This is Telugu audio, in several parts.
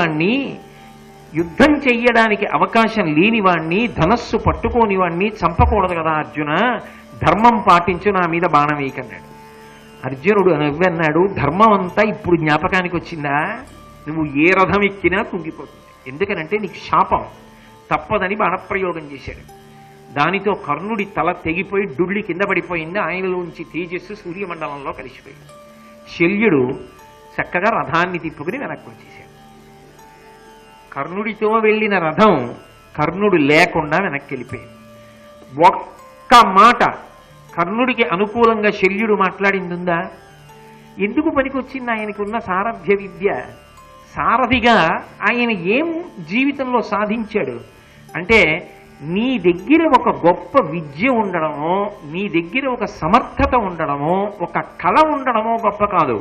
వాణ్ణి, యుద్ధం చెయ్యడానికి అవకాశం లేని వాణ్ణి, ధనస్సు పట్టుకోని వాణ్ణి చంపకూడదు కదా అర్జున, ధర్మం పాటించు, నా మీద బాణం వేయకన్నాడు. అర్జునుడు నవ్వన్నాడు, ధర్మం అంతా ఇప్పుడు జ్ఞాపకానికి వచ్చిందా? నువ్వు ఏ రథం ఎక్కినా కుంగిపోతుంది, ఎందుకనంటే నీకు శాపం తప్పదని బాణప్రయోగం చేశాడు. దానితో కర్ణుడి తల తెగిపోయి డుళ్ళి కింద పడిపోయింది. ఆయనలోంచి తేజస్సు సూర్యమండలంలో కలిసిపోయింది. శల్యుడు చక్కగా రథాన్ని తిప్పుకుని వెనక్కి వచ్చేశాడు. కర్ణుడితో వెళ్ళిన రథం కర్ణుడు లేకుండా వెనక్కి వెళ్ళిపోయింది. ఒక్క మాట కర్ణుడికి అనుకూలంగా శల్యుడు మాట్లాడిందిందా? ఎందుకు పనికొచ్చింది ఆయనకున్న సారథ్య విద్య? సారథిగా ఆయన ఏం జీవితంలో సాధించాడు అంటే, నీ దగ్గర ఒక గొప్ప విద్య ఉండడమో, నీ దగ్గర ఒక సమర్థత ఉండడమో, ఒక కళ ఉండడమో గొప్ప కాదు,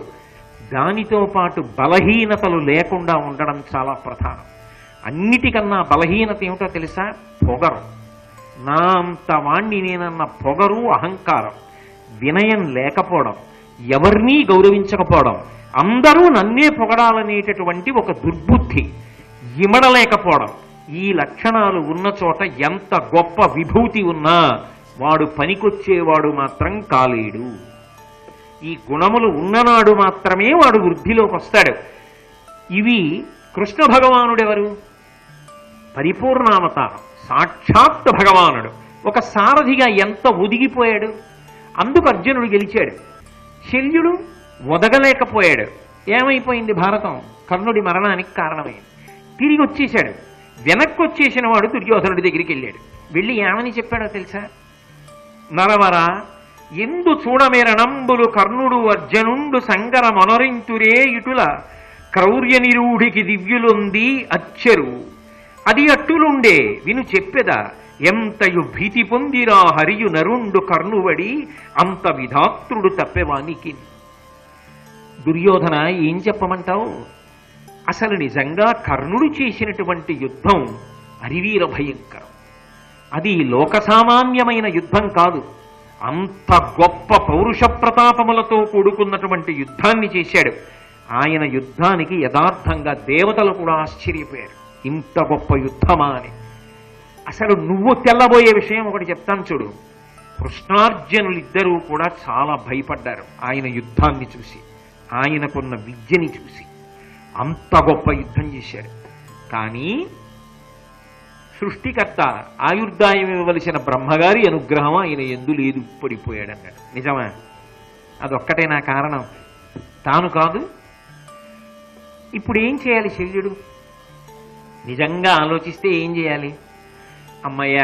దానితో పాటు బలహీనతలు లేకుండా ఉండడం చాలా ప్రధానం. అన్నిటికన్నా బలహీనత ఏమిటో తెలుసా? పొగరు. నా అంత వాణ్ణి నేనన్న పొగరు, అహంకారం, వినయం లేకపోవడం, ఎవరినీ గౌరవించకపోవడం, అందరూ నన్నే పొగడాలనేటటువంటి ఒక దుర్బుద్ధి, ఇమడలేకపోవడం, ఈ లక్షణాలు ఉన్న చోట ఎంత గొప్ప విభూతి ఉన్నా వాడు పనికొచ్చేవాడు మాత్రం కాలేడు. ఈ గుణములు ఉన్ననాడు మాత్రమే వాడు వృద్ధిలోకి వస్తాడు. ఇవి కృష్ణ భగవానుడెవరు? పరిపూర్ణావతారం, సాక్షాత్ భగవానుడు. ఒక సారథిగా ఎంత ఒదిగిపోయాడు. అందుకు అర్జునుడు గెలిచాడు. శల్యుడు ఒదగలేకపోయాడు. ఏమైపోయింది భారతం? కర్ణుడి మరణానికి కారణమైంది. తిరిగి వచ్చేశాడు. వెనక్కి వచ్చేసిన వాడు దుర్యోధనుడి దగ్గరికి వెళ్ళాడు. వెళ్ళి ఏమని చెప్పాడో తెలుసా? నరవర ఎందు చూడమేరణంబులు కర్ణుడు అర్జునుండు సంగర మనరింతురే ఇటుల క్రౌర్య నిరూఢికి దివ్యులుంది అచ్చరు అది అట్టులుండే విను చెప్పెద ఎంతయు భీతి పొందిరా హరియు నరుండు కర్ణువడి అంత విధాత్రుడు తప్పెవానికి. దుర్యోధన, ఏం చెప్పమంటావు? అసలు నిజంగా కర్ణుడు చేసినటువంటి యుద్ధం అరివీర భయంకరం. అది లోకసామాన్యమైన యుద్ధం కాదు. అంత గొప్ప పౌరుష ప్రతాపములతో కూడుకున్నటువంటి యుద్ధాన్ని చేశాడు. ఆయన యుద్ధానికి యథార్థంగా దేవతలు కూడా ఆశ్చర్యపోయారు. ఇంత గొప్ప యుద్ధమా అని. అసలు నువ్వు తెల్లబోయే విషయం ఒకటి చెప్తాను చూడు. కృష్ణార్జునులిద్దరూ కూడా చాలా భయపడ్డారు ఆయన యుద్ధాన్ని చూసి, ఆయనకున్న విద్యని చూసి. అంత గొప్ప యుద్ధం చేశారు. కానీ సృష్టికర్త ఆయుర్దాయం ఇవ్వవలసిన బ్రహ్మగారి అనుగ్రహం ఆయన ఎందు లేదు, పడిపోయాడన్నాడు. నిజమా? అదొక్కటే నా కారణం, తాను కాదు. ఇప్పుడు ఏం చేయాలి శల్యుడు? నిజంగా ఆలోచిస్తే ఏం చేయాలి? అమ్మయ్య,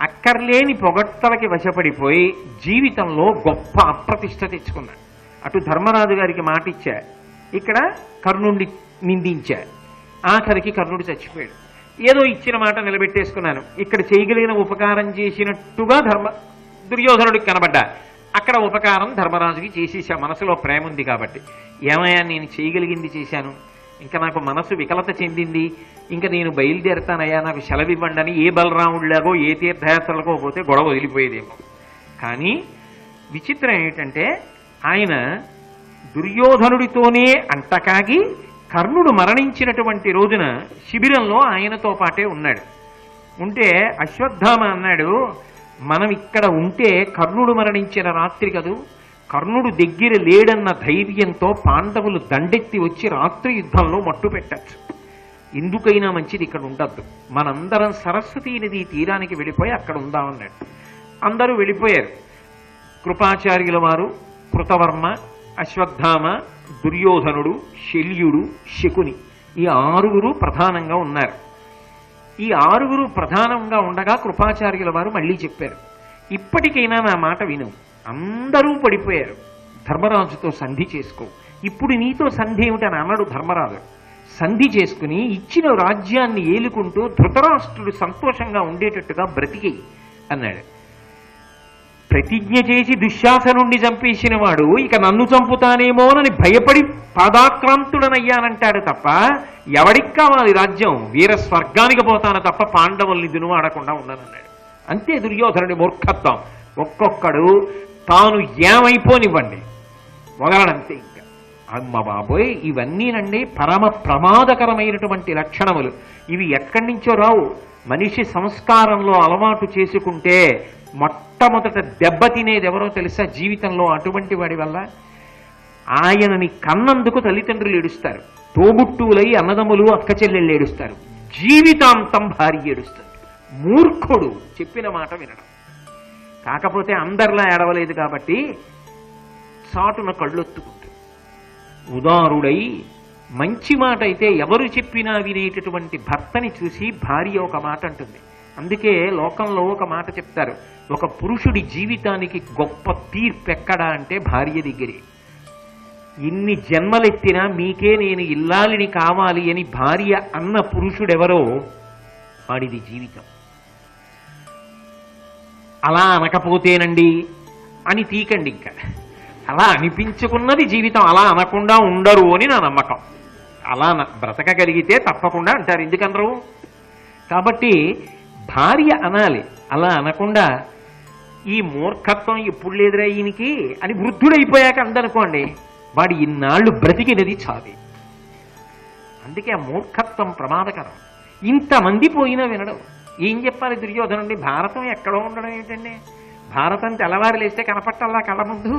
అక్కర్లేని పొగడ్తలకి వశపడిపోయి జీవితంలో గొప్ప అప్రతిష్ట తెచ్చుకున్నాడు. అటు ధర్మరాజు గారికి మాట ఇచ్చా, ఇక్కడ కర్ణుడిని నిందించా, ఆఖరికి కర్ణుడు చచ్చిపోయాడు. ఏదో ఇచ్చిన మాట నిలబెట్టేసుకున్నాను, ఇక్కడ చేయగలిగిన ఉపకారం చేసినట్టుగా దుర్యోధనుడికి కనబడ్డా, అక్కడ ఉపకారం ధర్మరాజుకి చేసేసా. మనసులో ప్రేమ ఉంది కాబట్టి. ఏమయ్యా, నేను చేయగలిగింది చేశాను, ఇంకా నాకు మనసు వికలత చెందింది, ఇంకా నేను బయలుదేరుతానయ్యా, నాకు సెలవివ్వండి అని ఏ బలరాముడిలాగో ఏ తీర్థయాత్రలకో పోతే గొడవ వదిలిపోయేదేమో. కానీ విచిత్రం ఏమిటంటే, ఆయన దుర్యోధనుడితోనే అంటకాగి కర్ణుడు మరణించినటువంటి రోజున శిబిరంలో ఆయనతో పాటే ఉన్నాడు. ఉంటే అశ్వత్థామ అన్నాడు, మనం ఇక్కడ ఉంటే కర్ణుడు మరణించిన రాత్రి కదూ, కర్ణుడు దగ్గర లేడన్న ధైర్యంతో పాండవులు దండెత్తి వచ్చి రాత్రి యుద్ధంలో మట్టు పెట్టచ్చు. ఎందుకైనా మంచిది ఇక్కడ ఉండద్దు, మనందరం సరస్వతీ నది తీరానికి వెళ్ళిపోయి అక్కడ ఉందామన్నాడు. అందరూ వెళ్ళిపోయారు. కృపాచార్యుల వారు, కృతవర్మ, అశ్వత్థామ, దుర్యోధనుడు, శల్యుడు, శకుని, ఈ ఆరుగురు ప్రధానంగా ఉన్నారు. ఈ ఆరుగురు ప్రధానంగా ఉండగా కృపాచార్యుల వారు మళ్ళీ చెప్పారు, ఇప్పటికైనా నా మాట విను, అందరూ పడిపోయారు, ధర్మరాజుతో సంధి చేసుకో. ఇప్పుడు నీతో సంధి ఏమిటని అన్నాడు ధర్మరాజు. సంధి చేసుకుని ఇచ్చిన రాజ్యాన్ని ఏలుకుంటూ ధృతరాష్ట్రుడు సంతోషంగా ఉండేటట్టుగా బ్రతికి అన్నాడు. ప్రతిజ్ఞ చేసి దుశ్శాసనుణ్ణి చంపేసిన వాడు ఇక నన్ను చంపుతానేమోనని భయపడి పాదాక్రాంతుడనయ్యానంటాడు తప్ప, ఎవడికి కావాలి రాజ్యం? వీర స్వర్గానికి పోతాను తప్ప పాండవుల్ని దునువాడకుండా ఉండనన్నాడు. అంతే దుర్యోధనుడి మూర్ఖత్వం. ఒక్కొక్కడు తాను ఏమైపోనివ్వండి, వదలడంతే. ఇంకా అమ్మ బాబోయ్, ఇవన్నీనండి పరమ ప్రమాదకరమైనటువంటి లక్షణములు. ఇవి ఎక్కడి నుంచో రావు. మనిషి సంస్కారంలో అలవాటు చేసుకుంటే మొట్టమొదట దెబ్బతినేది ఎవరో తెలుసా జీవితంలో? అటువంటి వాడి వల్ల. ఆయనని కన్నందుకు తల్లిదండ్రులు ఏడుస్తారు, తోబుట్టువులై అన్నదమ్ములు అక్క చెల్లెళ్ళు ఏడుస్తారు, జీవితాంతం భార్య ఏడుస్తారు. మూర్ఖుడు చెప్పిన మాట వినడం. కాకపోతే అందరిలా ఏడవలేదు కాబట్టి చాటున కళ్ళొత్తుకుంటాడు. ఉదారుడై మంచి మాట అయితే ఎవరు చెప్పినా వినేటటువంటి భర్తని చూసి భార్య ఒక మాట అంటుంది. అందుకే లోకంలో ఒక మాట చెప్తారు, ఒక పురుషుడి జీవితానికి గొప్ప తీర్పెక్కడా అంటే భార్య దగ్గరే. ఇన్ని జన్మలెత్తినా మీకే నేను ఇల్లాలిని కావాలి అని భార్య అన్న పురుషుడెవరో వాడిది జీవితం. అలా అనకపోతేనండి అని తీకండి. ఇంకా అలా అనిపించుకున్నది జీవితం. అలా అనకుండా ఉండరు అని నా నమ్మకం. అలా బ్రతకగలిగితే తప్పకుండా అంటారు, ఎందుకనరు? కాబట్టి భార్య అనాలి. అలా అనకుండా ఈ మూర్ఖత్వం ఎప్పుడు లేదురా ఈయనకి అని వృద్ధుడైపోయాక అందనుకోండి, వాడు ఇన్నాళ్ళు బ్రతికినది చావే. అందుకే ఆ మూర్ఖత్వం ప్రమాదకరం. ఇంతమంది పోయినా వినడం. ఏం చెప్పాలి దుర్యోధనుడి? భారతం ఎక్కడో ఉండడం ఏమిటండి? భారతం తెల్లవారు లేస్తే కనపట్టాలా కళ్ళ ముందు?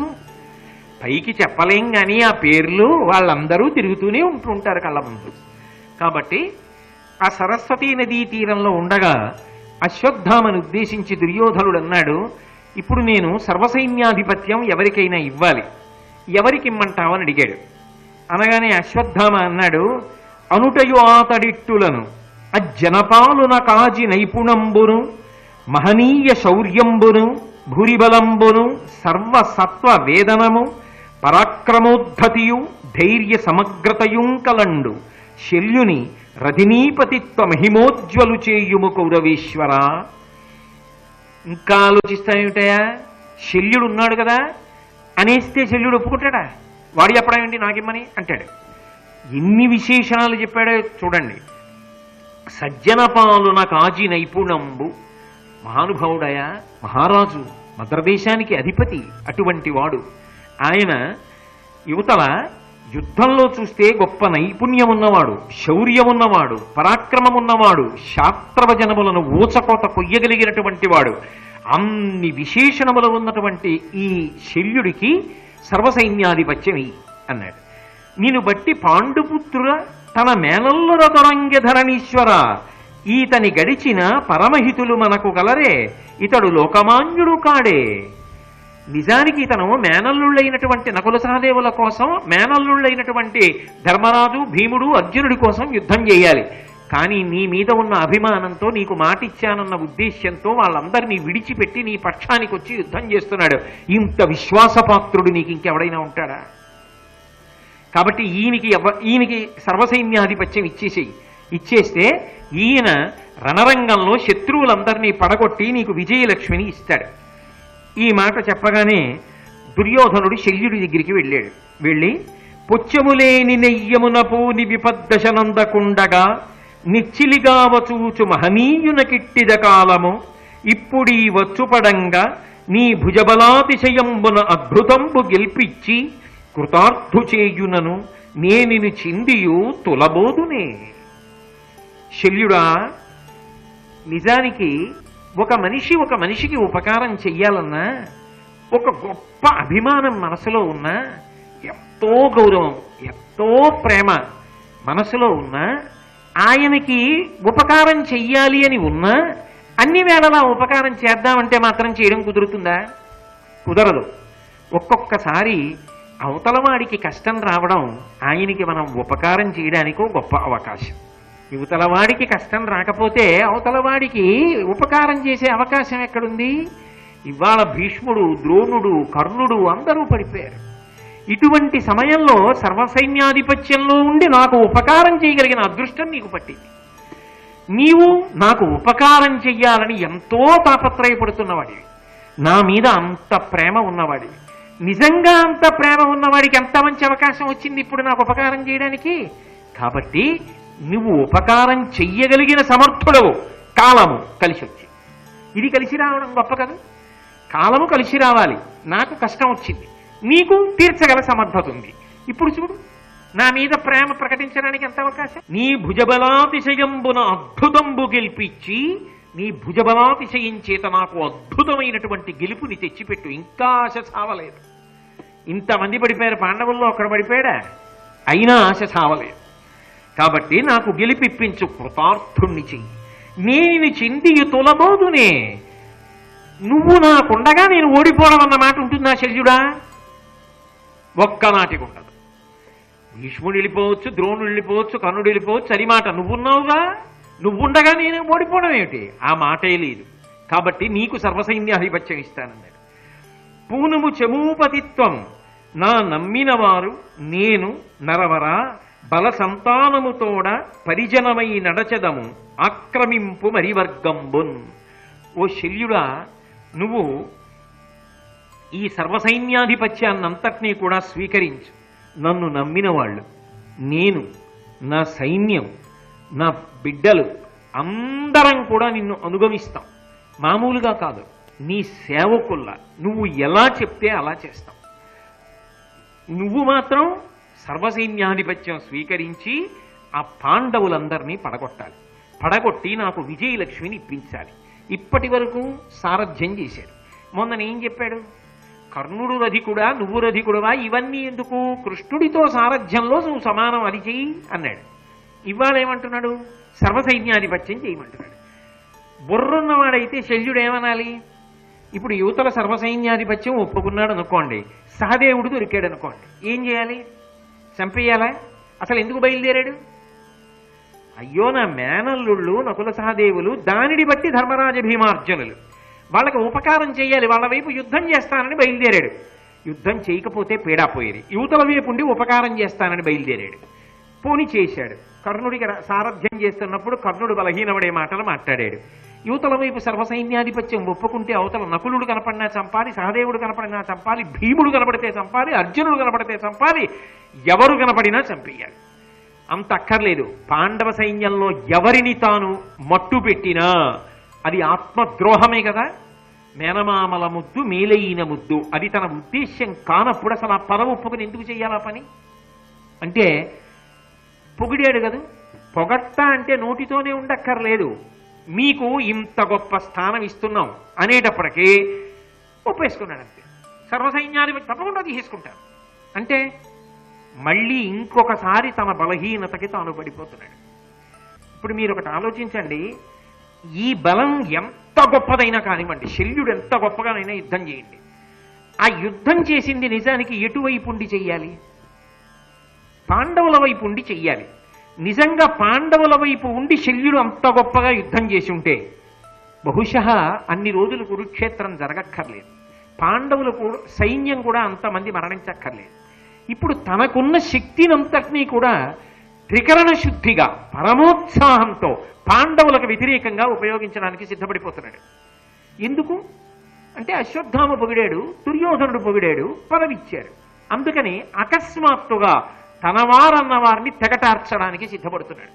పైకి చెప్పలేం కానీ ఆ పేర్లు వాళ్ళందరూ తిరుగుతూనే ఉంటుంటారు కళ్ళ ముందు. కాబట్టి ఆ సరస్వతీ నదీ తీరంలో ఉండగా అశ్వత్థామను ఉద్దేశించి దుర్యోధనుడు అన్నాడు, ఇప్పుడు నేను సర్వసైన్యాధిపత్యం ఎవరికైనా ఇవ్వాలి, ఎవరికి ఇమ్మంటావని అడిగాడు. అనగానే అశ్వత్థామ అన్నాడు, అనుటయు ఆతడిట్టులను అజ్జనపాలున కాజి నైపుణంబును మహనీయ శౌర్యంబును భూరిబలంబును సర్వసత్వ వేదనము పరాక్రమోద్ధతియు ధైర్య సమగ్రతయుంకలండు శల్యుని రధినీపతిత్వ మహిమోజ్వలు చేయుము కౌరవేశ్వర. ఇంకా ఆలోచిస్తాయేమిటయా? శల్యుడు ఉన్నాడు కదా అనేస్తే శల్యుడు ఒప్పుకుంటాడా? వాడు చెప్పడం ఏంటి నాకిమ్మని అంటాడు. ఎన్ని విశేషణాలు చెప్పాడో చూడండి. సజ్జన పాలున కాజి నైపుణంబు, మహానుభావుడయా, మహారాజు, మద్రదేశానికి అధిపతి, అటువంటి వాడు ఆయన. యువతల యుద్ధంలో చూస్తే గొప్ప నైపుణ్యం ఉన్నవాడు, శౌర్యం ఉన్నవాడు, పరాక్రమం ఉన్నవాడు, శాస్త్రవజనములను ఊచకోత కొయ్యగలిగినటువంటి వాడు. అన్ని విశేషణములు ఉన్నటువంటి ఈ శల్యుడికి సర్వసైన్యాధిపత్యం అన్నాడు. నేను బట్టి పాండుపుత్రుల తన మేనల్లుర దొరంగధరణీశ్వర, ఈతని గడిచిన పరమహితులు మనకు గలరే, ఇతడు లోకమాన్యుడు కాడే. నిజానికి ఇతను మేనల్లుళ్ళైనటువంటి నకుల సహదేవుల కోసం, మేనల్లుళ్ళైనటువంటి ధర్మరాజు, భీముడు, అర్జునుడి కోసం యుద్ధం చేయాలి. కానీ నీ మీద ఉన్న అభిమానంతో, నీకు మాటిచ్చానన్న ఉద్దేశ్యంతో వాళ్ళందరినీ విడిచిపెట్టి నీ పక్షానికి వచ్చి యుద్ధం చేస్తున్నాడు. ఇంత విశ్వాసపాత్రుడు నీకు ఇంకెవడైనా ఉంటాడా? కాబట్టి ఈయనకి సర్వసైన్యాధిపత్యం ఇచ్చేస్తే ఈయన రణరంగంలో శత్రువులందరినీ పడగొట్టి నీకు విజయలక్ష్మిని ఇస్తాడు. ఈ మాట చెప్పగానే దుర్యోధనుడు శల్యుడి దగ్గరికి వెళ్ళి పొచ్చములేని నెయ్యమున పూని విపద్దశనందకుండగా నిచ్చిలిగా వచూచు మహనీయున కిట్టిద కాలము ఇప్పుడీ వచ్చుపడంగా నీ భుజబలాతిశయంబున అద్భుతంబు గెల్పిచ్చి కృతార్థు చేయునను నేనిని చిందియు తులబోదునే. శల్యుడా, నిజానికి ఒక మనిషికి ఉపకారం చెయ్యాలన్నా, ఒక గొప్ప అభిమానం మనసులో ఉన్నా, ఎంతో గౌరవం, ఎంతో ప్రేమ మనసులో ఉన్నా, ఆయనకి ఉపకారం చెయ్యాలి అని ఉన్నా, అన్ని వేళలా ఉపకారం చేద్దామంటే మాత్రం చేయడం కుదురుతుందా? కుదరదు. ఒక్కొక్కసారి అవతలవాడికి కష్టం రావడం ఆయనకి మనం ఉపకారం చేయడానికో గొప్ప అవకాశం. యువతలవాడికి కష్టం రాకపోతే అవతలవాడికి ఉపకారం చేసే అవకాశం ఎక్కడుంది? ఇవాళ భీష్ముడు, ద్రోణుడు, కర్ణుడు అందరూ పడిపోయారు. ఇటువంటి సమయంలో సర్వసైన్యాధిపత్యంలో ఉండి నాకు ఉపకారం చేయగలిగిన అదృష్టం నీకు పట్టింది. నీవు నాకు ఉపకారం చెయ్యాలని ఎంతో తాపత్రయపడుతున్నవాడివి, నా మీద అంత ప్రేమ ఉన్నవాడివి. నిజంగా అంత ప్రేమ ఉన్నవాడికి ఎంత మంచి అవకాశం వచ్చింది ఇప్పుడు నాకు ఉపకారం చేయడానికి. కాబట్టి నువ్వు ఉపకారం చెయ్యగలిగిన సమర్థుడవు. కాలము కలిసి వచ్చి, ఇది కలిసి రావడం గొప్ప కదా. కాలము కలిసి రావాలి. నాకు కష్టం వచ్చింది, నీకు తీర్చగల సమర్థత ఉంది. ఇప్పుడు చూడు నా మీద ప్రేమ ప్రకటించడానికి ఎంత అవకాశం. నీ భుజబలాతిశయంబున అద్భుతంబు గెలిపించి నీ భుజబలాతిశయం చేత నాకు అద్భుతమైనటువంటి గెలుపుని తెచ్చిపెట్టు. ఇంకా ఆశ సావలేదు. ఇంతమంది పడిపోయారు, పాండవుల్లో ఒకడు పడిపోయాడా? అయినా ఆశ సావలేదు. కాబట్టి నాకు గెలిపిప్పించు, కృతార్థుణ్ణి చెయ్యి. నేను చెందియు తొలబోదునే. నువ్వు నాకుండగా నేను ఓడిపోవడం అన్నమాట ఉంటుందా శల్యుడా? ఒక్కనాటికి ఉండదు. భీష్ముడు వెళ్ళిపోవచ్చు, ద్రోణుడు వెళ్ళిపోవచ్చు, కర్ణుడు వెళ్ళిపోవచ్చు, అది మాట. నువ్వున్నావుగా, నువ్వుండగా నేను ఓడిపోవడం ఏమిటి? ఆ మాటే లేదు. కాబట్టి నీకు సర్వసైన్యాధిపత్యం ఇస్తానన్నాడు. పూనుము చమూపతిత్వం నా నమ్మిన వారు నేను నరవర బల సంతానముతోడ పరిజనమై నడచెదము ఆక్రమింపు మరివర్గంబున్. ఓ శల్యుడా, నువ్వు ఈ సర్వసైన్యాధిపత్యాన్నంతటినీ కూడా స్వీకరించు. నన్ను నమ్మిన వాళ్ళు, నేను, నా సైన్యం, నా బిడ్డలు అందరం కూడా నిన్ను అనుగమిస్తాం. మామూలుగా కాదు, నీ సేవకుల్లా నువ్వు ఎలా చెప్తే అలా చేస్తాం. నువ్వు మాత్రం సర్వసైన్యాధిపత్యం స్వీకరించి ఆ పాండవులందరినీ పడగొట్టాలి. పడగొట్టి నాకు విజయలక్ష్మిని ఇప్పించాలి. ఇప్పటి వరకు సారథ్యం చేశాడు. మొన్ననేం చెప్పాడు? కర్ణుడు రధికుడా, నువ్వు రధికుడువా, ఇవన్నీ ఎందుకు? కృష్ణుడితో సారథ్యంలో నువ్వు సమానం, అది చెయ్యి అన్నాడు. ఇవాళ ఏమంటున్నాడు? సర్వసైన్యాధిపత్యం చేయమంటున్నాడు. బుర్రున్నవాడైతే శల్యుడు ఏమనాలి? ఇప్పుడు యువతల సర్వసైన్యాధిపత్యం ఒప్పుకున్నాడు అనుకోండి, సహదేవుడు దొరికాడు అనుకోండి, ఏం చేయాలి? చంపేయాలా? అసలు ఎందుకు బయలుదేరాడు? అయ్యో, నా మేనల్లుళ్ళు నకుల సహదేవులు, దానిని బట్టి ధర్మరాజ భీమార్జునులు, వాళ్ళకి ఉపకారం చేయాలి, వాళ్ళ వైపు యుద్ధం చేస్తానని బయలుదేరాడు. యుద్ధం చేయకపోతే పీడాపోయేది. యువతల వైపు ఉండి ఉపకారం చేస్తానని బయలుదేరాడు. పోని చేశాడు. కర్ణుడికి సారథ్యం చేస్తున్నప్పుడు కర్ణుడు బలహీనపడే మాటలు మాట్లాడాడు. యువతల వైపు సర్వసైన్యాధిపత్యం ఒప్పుకుంటే అవతల నకులుడు కనపడినా చంపాలి, సహదేవుడు కనపడినా చంపాలి, భీముడు కనపడితే చంపాలి, అర్జునుడు కనపడితే చంపాలి, ఎవరు కనపడినా చంపేయాలి. అంత అక్కర్లేదు. పాండవ సైన్యంలో ఎవరిని తాను మట్టు పెట్టినా అది ఆత్మద్రోహమే కదా. మేనమామల ముద్దు మేలైన ముద్దు, అది తన ఉద్దేశ్యం కానప్పుడు అసలు ఆ పదం ఒప్పుకుని ఎందుకు చెయ్యాలా పని? అంటే పొగిడాడు కదా. పొగట్టా అంటే నోటితోనే ఉండక్కర్లేదు. మీకు ఇంత గొప్ప స్థానం ఇస్తున్నాం అనేటప్పటికీ ఒప్పేసుకున్నాడు అంతే. సర్వసైన్యాన్ని తప్పకుండా తీసుకుంటారు అంటే మళ్ళీ ఇంకొకసారి తన బలహీనతకి తాను పడిపోతున్నాడు. ఇప్పుడు మీరు ఒకటి ఆలోచించండి, ఈ బలం ఎంత గొప్పదైనా కానివ్వండి, శల్యుడు ఎంత గొప్పగానైనా యుద్ధం చేయండి, ఆ యుద్ధం చేసింది నిజానికి ఎటువైపు ఉండి చెయ్యాలి? పాండవుల వైపు ఉండి చెయ్యాలి. నిజంగా పాండవుల వైపు ఉండి శల్యుడు అంత గొప్పగా యుద్ధం చేసి ఉంటే బహుశः అన్ని రోజులు కురుక్షేత్రం జరగక్కర్లేదు, పాండవులు సైన్యం కూడా అంతమంది మరణించక్కర్లేదు. ఇప్పుడు తనకున్న శక్తినంతటినీ కూడా త్రికరణ శుద్ధిగా పరమోత్సాహంతో పాండవులకు వ్యతిరేకంగా ఉపయోగించడానికి సిద్ధపడిపోతున్నాడు. ఎందుకు అంటే అశ్వత్థామ పొగిడాడు, దుర్యోధనుడు పొగిడాడు, పదవిచ్చాడు. అందుకని అకస్మాత్తుగా తన వారన్న వారిని తెగటార్చడానికి సిద్ధపడుతున్నాడు.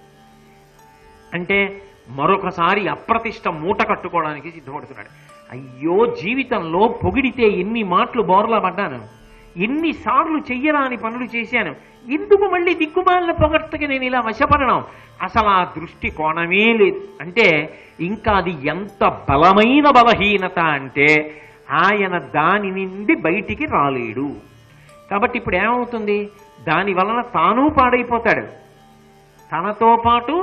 అంటే మరొకసారి అప్రతిష్ట మూట కట్టుకోవడానికి సిద్ధపడుతున్నాడు. అయ్యో, జీవితంలో పొగిడితే ఎన్ని మాటలు బోర్లా పడ్డాను, ఎన్నిసార్లు చెయ్యరాని పనులు చేశాను, ఎందుకు మళ్ళీ దిక్కుమాలిన పొగడ్తకి నేను ఇలా వశపడడం? అసలు ఆ దృష్టి కోణమే లేదు. అంటే ఇంకా అది ఎంత బలమైన బలహీనత అంటే ఆయన దాని నుండి బయటికి రాలేడు. కాబట్టి ఇప్పుడు ఏమవుతుంది? దాని వలన తాను పాడైపోతాడు, తనతో పాటు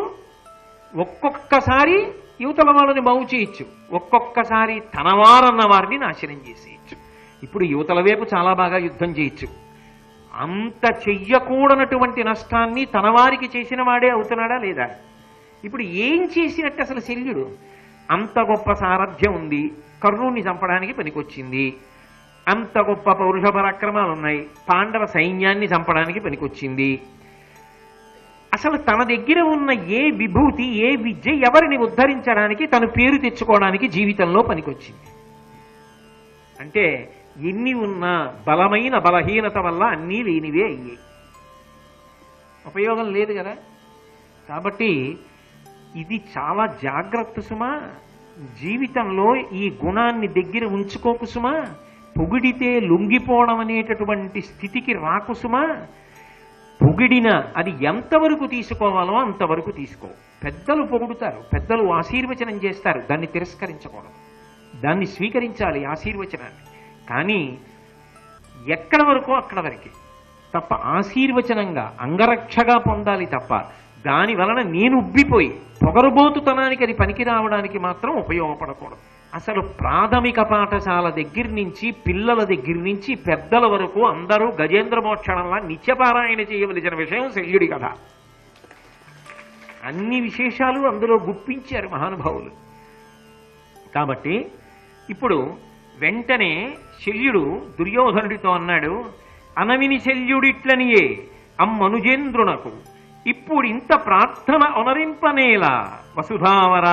ఒక్కొక్కసారి యువతల వాళ్ళని బాగు చేయొచ్చు, ఒక్కొక్కసారి తన వారన్న వారిని నాశనం చేసేయచ్చు. ఇప్పుడు యువతల వైపు చాలా బాగా యుద్ధం చేయొచ్చు. అంత చెయ్యకూడనటువంటి నష్టాన్ని తన వారికి చేసిన వాడే అవుతున్నాడా లేదా? ఇప్పుడు ఏం చేసినట్టు అసలు శల్యుడు? అంత గొప్ప సారథ్యం ఉంది, కర్ణుని చంపడానికి పనికొచ్చింది, అంత గొప్ప పౌరుష పరాక్రమాలు ఉన్నాయి, పాండవ సైన్యాన్ని చంపడానికి పనికొచ్చింది. అసలు తన దగ్గర ఉన్న ఏ విభూతి, ఏ విద్య ఎవరిని ఉద్ధరించడానికి, తను పేరు తెచ్చుకోవడానికి జీవితంలో పనికొచ్చింది. అంటే ఎన్ని ఉన్నా బలమైన బలహీనత వల్ల అన్నీ లేనివే అయ్యాయి, ఉపయోగం లేదు కదా. కాబట్టి ఇది చాలా జాగ్రత్త సుమా. జీవితంలో ఈ గుణాన్ని దగ్గర ఉంచుకోకు సుమా. పొగిడితే లొంగిపోవడం అనేటటువంటి స్థితికి రాకు సుమా. పొగిడిన అది ఎంతవరకు తీసుకోవాలో అంతవరకు తీసుకో. పెద్దలు పొగుడుతారు, పెద్దలు ఆశీర్వచనం చేస్తారు, దాన్ని తిరస్కరించకూడదు, దాన్ని స్వీకరించాలి ఆశీర్వచనాన్ని. కానీ ఎక్కడ వరకో అక్కడ వరకే తప్ప ఆశీర్వచనంగా అంగరక్షగా పొందాలి తప్ప దాని వలన నేను ఉబ్బిపోయి పొగరుబోతుతనానికి అది పనికి రావడానికి మాత్రం ఉపయోగపడకూడదు. అసలు ప్రాథమిక పాఠశాల దగ్గర నుంచి పిల్లల దగ్గర నుంచి పెద్దల వరకు అందరూ గజేంద్ర మోక్షణంలా నిత్యపారాయణ చేయవలసిన విషయం శల్యుడి కథ. అన్ని విశేషాలు అందులో గుప్పించారు మహానుభావులు. కాబట్టి ఇప్పుడు వెంటనే శల్యుడు దుర్యోధనుడితో అన్నాడు, అనవిని శల్యుడిట్లనియే అమ్మనుజేంద్రునకు ఇప్పుడు ఇంత ప్రార్థన ఒనరింపనేలా వసుధావర,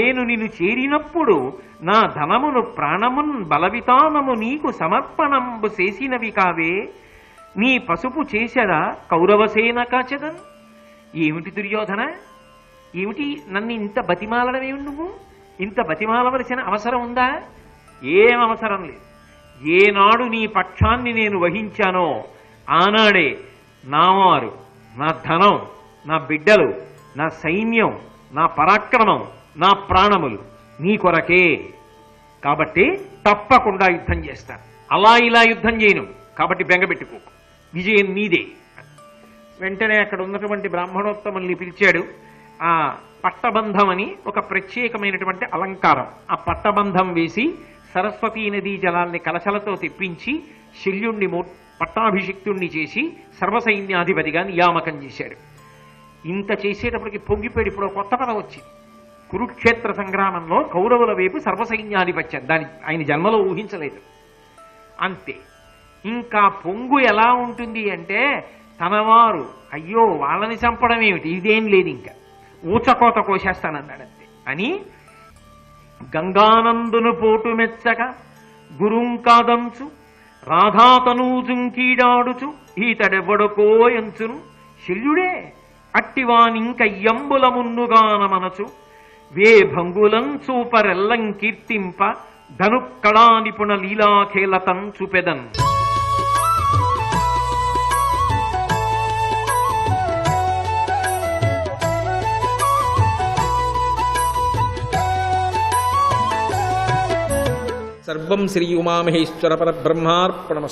ఏను నిన్ను చేరినప్పుడు నా ధనమును ప్రాణమున్ బలవితానము నీకు సమర్పణంబు చేసినవి కావే, నీ పసుపు చేసదా కౌరవసేన కాచదన్. ఏమిటి దుర్యోధన, ఏమిటి నన్ను ఇంత బతిమాలడమేమి, నువ్వు ఇంత బతిమాలవలసిన అవసరం ఉందా? ఏం అవసరం లేదు. ఏనాడు నీ పక్షాన్ని నేను వహించానో ఆనాడే నావారు, నా ధనం, నా బిడ్డలు, నా సైన్యం, నా పరాక్రమం, నా ప్రాణములు నీ కొరకే. కాబట్టి తప్పకుండా యుద్ధం చేస్తాను. అలా ఇలా యుద్ధం చేయను, కాబట్టి బెంగపెట్టుకో, విజయం నీదే. వెంటనే అక్కడ ఉన్నటువంటి బ్రాహ్మణోత్తముల్ని పిలిచాడు. ఆ పట్టబంధం అని ఒక ప్రత్యేకమైనటువంటి అలంకారం, ఆ పట్టబంధం వేసి సరస్వతీ నదీ జలాల్ని కలశలతో తెప్పించి శల్యుణ్ణి పట్టాభిషిక్తుణ్ణి చేసి సర్వసైన్యాధిపతిగా నియామకం చేశాడు. ఇంత చేసేటప్పటికి పొంగిపోయి ఇప్పుడు కొత్త పదం వచ్చింది. కురుక్షేత్ర సంగ్రామంలో కౌరవుల వైపు సర్వసైన్యాధిపత్యం, దాని ఆయన జన్మలో ఊహించలేదు. అంతే. ఇంకా పొంగు ఎలా ఉంటుంది అంటే తనవారు అయ్యో వాళ్ళని చంపడం ఏమిటి, ఇదేం లేదు, ఇంకా ఊచకోత కోసేస్తానన్నాడు అంతే అని. గంగానందును పోటు మెచ్చగా గురుంకాదంచు రాధాతనూజుంకీడాడుచు ఈతడెవ్వడుకో ఎంచును శల్యుడే అట్టివానింకయ్యంబుల మున్నుగాన మనచు వే భంగులం చూపరెల్లం కీర్తింప ధనుక్కడా నిపుణ లీలాఖేలతం చూపెదన్. సర్వం శ్రీ ఉమామహేశ్వర పరబ్రహ్మార్పణమస్తు.